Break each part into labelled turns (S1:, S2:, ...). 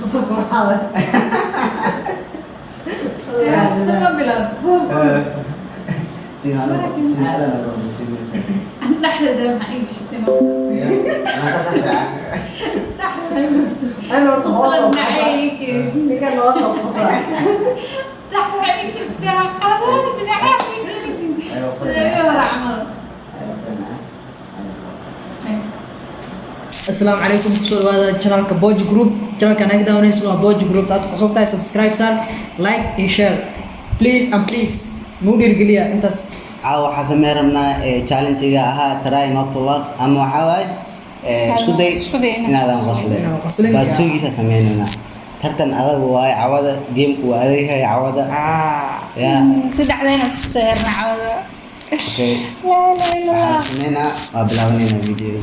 S1: خصوصا محاولة
S2: سبب بلاد أنت أحلى مع أي شيء
S1: أنا
S2: أصلا معيك
S1: اللي كان وصل فصل
S2: تحت عليك تشتغل قرارات من عافية أيوة ورا عمل
S1: السلام عليكم كسول هذا channel كبوج جروب channel كان هكذا ونسوا بوج جروب تاتو قصوب تاي سبسكرايب صار لايك and share please and please نودي رجليا انتس
S3: عاو حسميرنا challenge ها try not to laugh أما وحاول iskudey inadan qoslin baatoogiisa sameynayna tartan adag waay cawada gameku waa adeegay cawada ya
S2: saddexdayna isku soo xirna cawada
S3: okay
S2: la
S3: sameynaa waa bilaabanayna video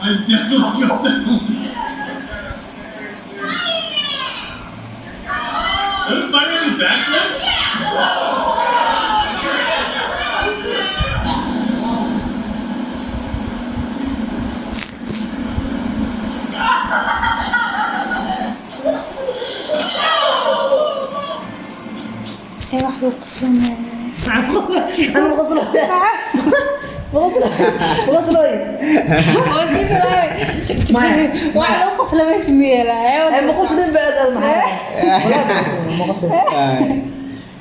S4: I'm definitely Those firing backflips?
S2: ايه واحد يقصلون
S1: انا بغسله
S2: واحد يقصل مش ميلا
S1: انا بغسله بعد المحل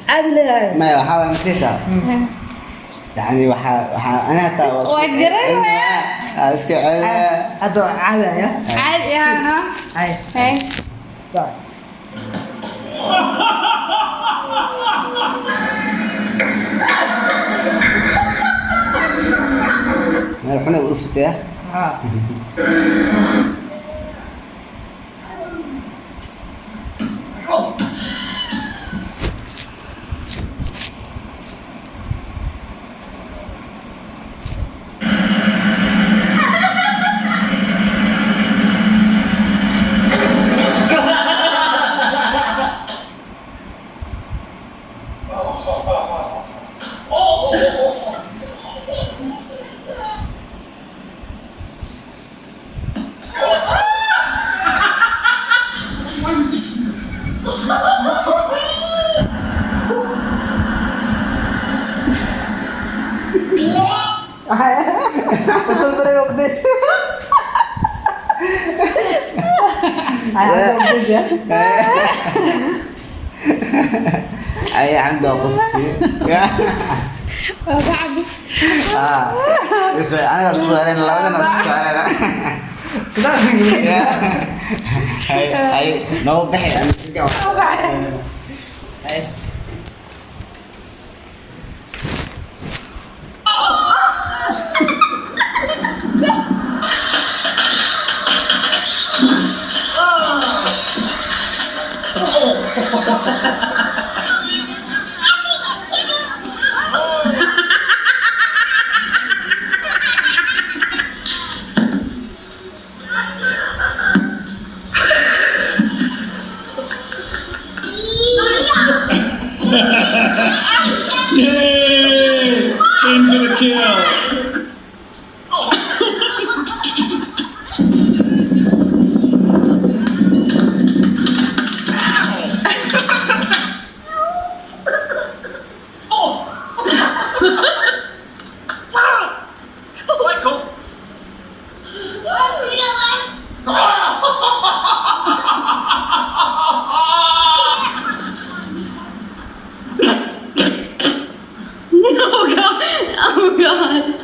S1: عادي ليه
S3: ما يحاول مسيسة يعني أنا حتى
S2: وأجري
S3: أسكع
S1: هذا عادي يا
S2: عادي أنا
S1: هاي
S3: ما رحنا غرفتي
S1: betul betul pedes ayah pedes ya
S3: ayah عنده قصتي
S2: بعبس
S3: بس أنا أقول أنا لا أنا أنا
S1: kita begini
S3: هاي نوضح أنا تجاوب هاي
S4: Yay! In for the kill!
S2: Oh God!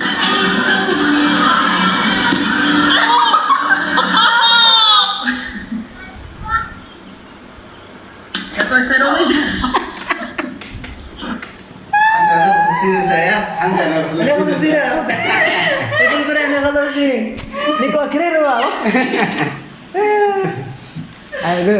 S1: That's why I said only
S3: saya Hamzah
S1: ini aku di sini betul betul ini aku di sini ini kok keren loh ayo go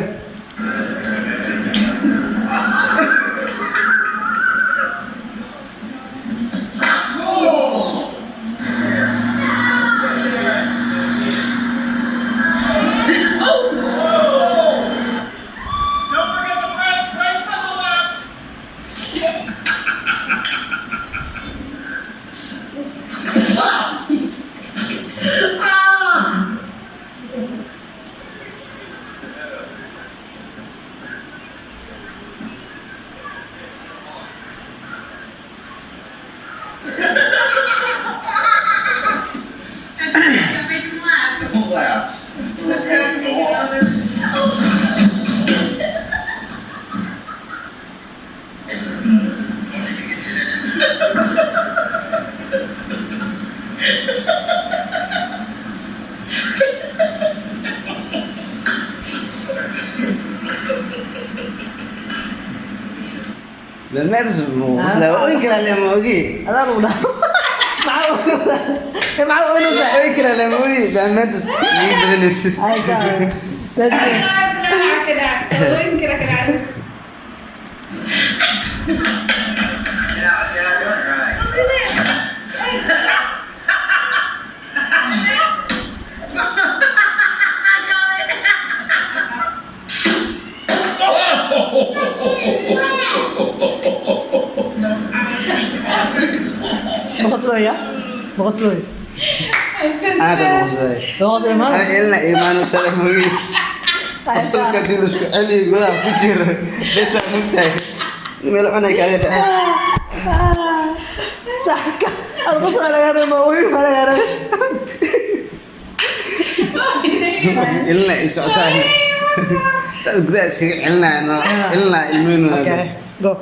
S3: بالمدرسة لا وينكر على موجي
S1: هذا هو معه معه وينه
S3: وينكر على موجي بالمدرسة يدرس
S1: هاي ساعة تسلم
S2: كده وين كده كده عليك
S1: بغسله يا بغسله
S3: هذا مصري
S1: بغسله ما
S3: أنا إلنا إيمان وسلام موجي أصل كدي لسه علي يقول فجر بس ممتاز ملعنا كذا
S1: صح القصة على هذا الموضوع على هذا
S3: إلنا إسعتان سأقول سير إلنا إلمين
S1: اوكي جو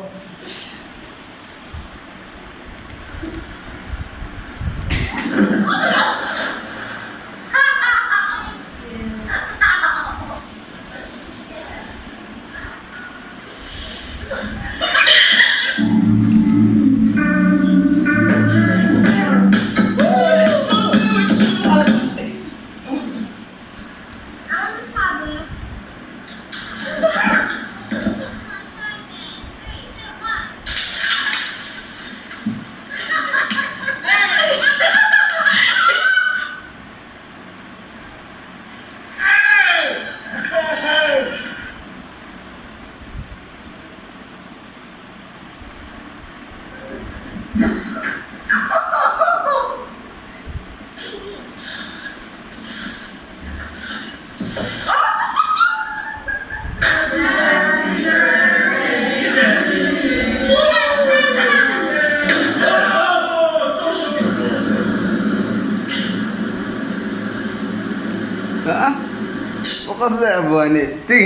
S3: مقصد أبواني تيجي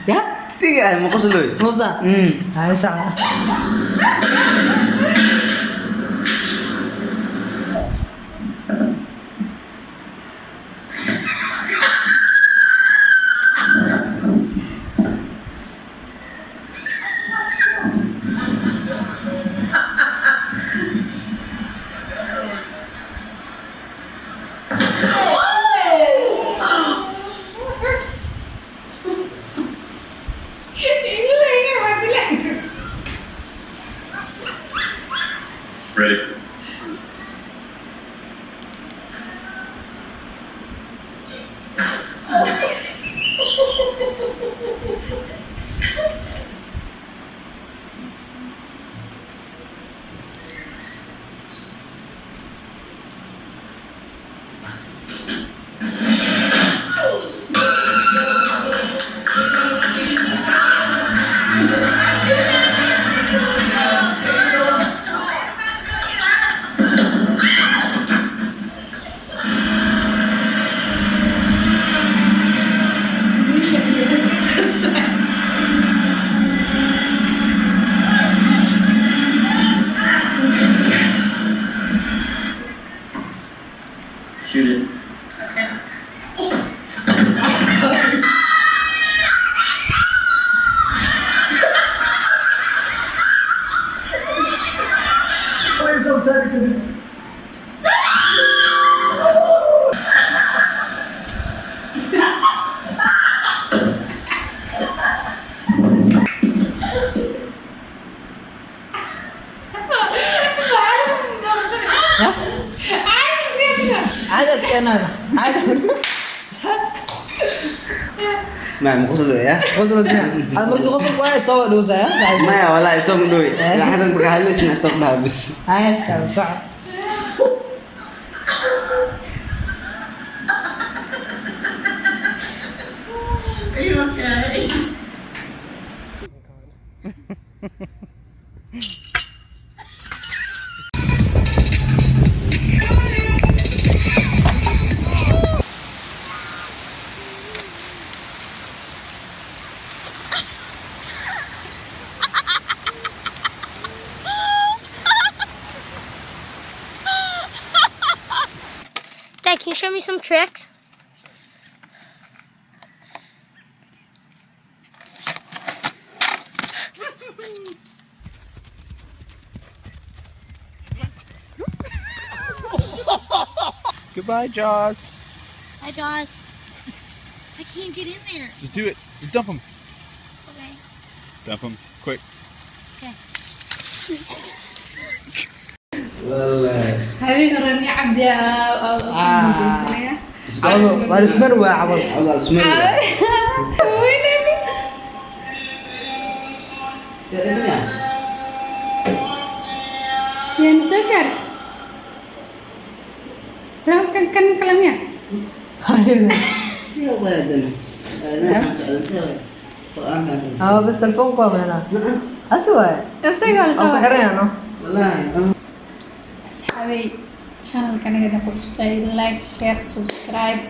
S1: يا
S3: تيجي مقصد لوي
S1: مفزع هاي ساعة
S4: Ready. Shoot it.
S1: I'm so sad because عادة أنا عادة
S3: ما مقصد لوي يا
S1: غسل اسمع أنا مرة غسل كويس طوال دوزة يا
S3: ما يا ولا استوم لوي لا حدا بقى هلس نستوم لها بس
S1: هاي ساعة صح
S2: Are you okay?
S5: Dad, can you show me some tricks?
S6: Goodbye, Jaws.
S5: Hi, Jaws. I can't get in there.
S6: Just do it. Just dump him.
S5: Okay.
S6: Dump him. Quick.
S5: Okay.
S2: هذه راني عبد يا
S1: عوض والاسمر وعوض
S3: عوض الاسمر
S2: يعني سكر لو كان كلامي
S3: يا ولدنا
S1: بس تلفون قوي هنا اسوء
S2: استغل
S1: او
S2: سوا
S1: حريانه
S3: والله
S2: أصحابي channel كان قاعد نقول سبسكرايب لايك شير سبسكرايب